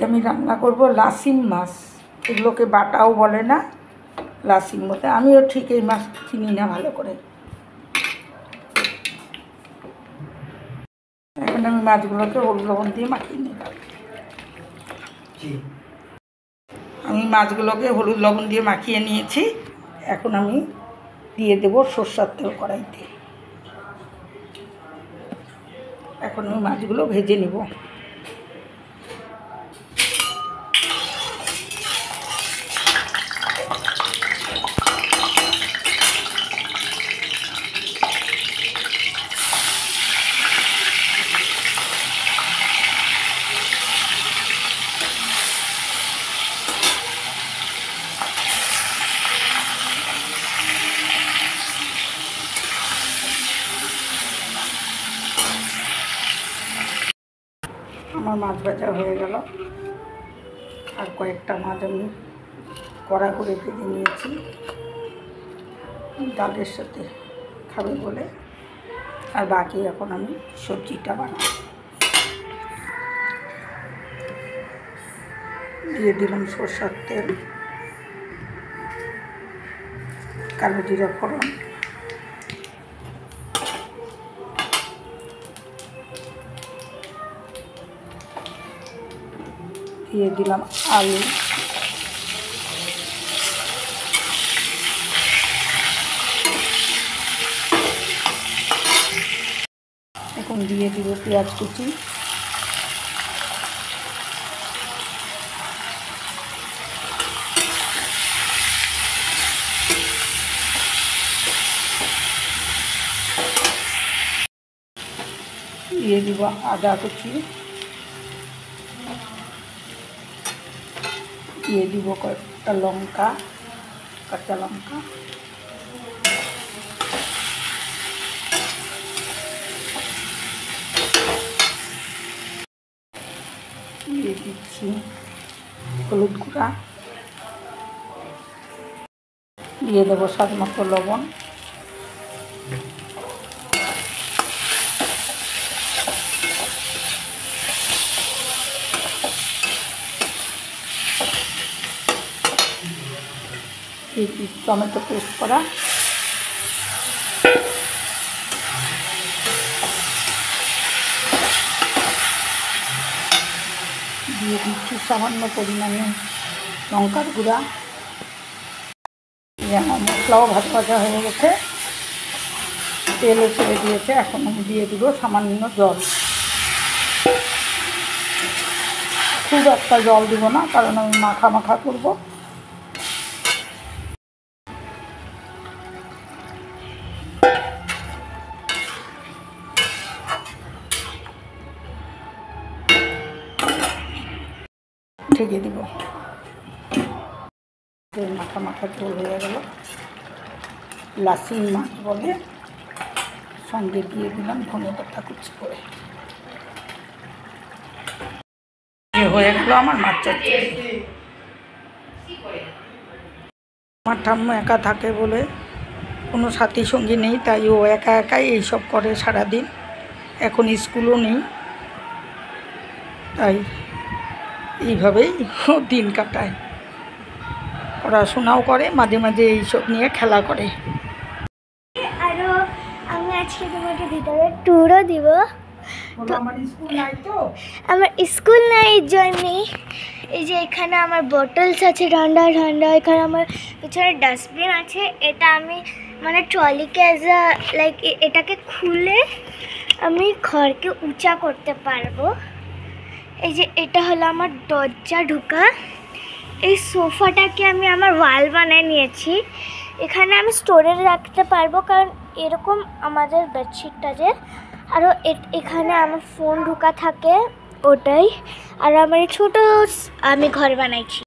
আজকে আমি রান্না করব লাসিম মাছ। এগুলোকে বাটাও বলে না, লাসিম বলে। আমিও ঠিক এই মাছ চিনি না ভালো করে। এখন আমি মাছগুলোকে হলুদ লবণ দিয়ে মাখিয়ে নিলাম। আমি মাছগুলোকে হলুদ লবণ দিয়ে মাখিয়ে নিয়েছি। এখন আমি দিয়ে দেব সরষের তেল কড়াইতে। এখন আমি মাছগুলো ভেজে নেব। আমার মাছ ভাজা হয়ে গেল। আর কয়েকটা মাছ আমি কড়া করে ভেজে নিয়েছি ডালের সাথে খাবে বলে। আর বাকি এখন আমি সবজিটা বানাবো। দিয়ে দিলাম সরষের তেল, কালো জিরা ফোড়ন, দিয়ে দিলাম আলু, এখন দিয়ে দিব পেঁয়াজ কুচি, দিয়ে দিব আদা কুচি, দিয়ে দিব কয়েকটা লঙ্কা, কাঁচা লঙ্কা, দিয়ে দিচ্ছি হলুদ গুঁড়া, দিয়ে দেবো স্বাদ মতো লবণ, টমেটো পেস্ট করা, দিয়ে দিচ্ছি সামান্য পরিমাণে লঙ্কার গুঁড়া। আমার মশলাও ভাজা ভাজা হয়ে গেছে, তেলও ছেড়ে দিয়েছে। এখন আমি দিয়ে দিব সামান্য জল। খুব একটা জল দিব না, কারণ আমি মাখা মাখা করব। ঢেকে দিব। মাখা মাখা ঝোল হয়ে গেল। লাসিম মাছ বলে। সঙ্গে দিয়ে দিলাম ধনেপাতা কুচি করে। হয়ে গেল আমার মাছ চচ্চড়ি। আমার ঠাম্মা একা থাকে বলে কোনো সাথী সঙ্গী নেই, তাই ও একা একাই এইসব করে সারাদিন। এখন স্কুলও নেই, তাই এইভাবেই ও দিন কাটায়। পড়াশোনাও করে, মাঝে মাঝে এইসব নিয়ে খেলা করে। আরও আমি আজকে তোমাকে ভিতরে ট্যুরও দিব। আমার স্কুল নাই তো, আমার স্কুল নাই এই জন্যই। এই যে এখানে আমার বোটলস আছে ঠান্ডা ঠান্ডা। এখানে আমার পিছনে ডাস্টবিন আছে। এটা আমি মানে ট্রলিকে অ্যাজ আ লাইক এটাকে খুলে আমি ঘরকে উঁচা করতে পারবো। এই যে এটা হলো আমার দরজা ঢোকা। এই সোফাটাকে আমি আমার ওয়াল বানিয়ে নিয়েছি। এখানে আমি স্টোরেজ রাখতে পারবো, কারণ এরকম আমাদের বেডশিটটা যে আরও এখানে আমার ফোন ঢোকা থাকে ওটাই। আর আমার ছোটো আমি ঘর বানাইছি।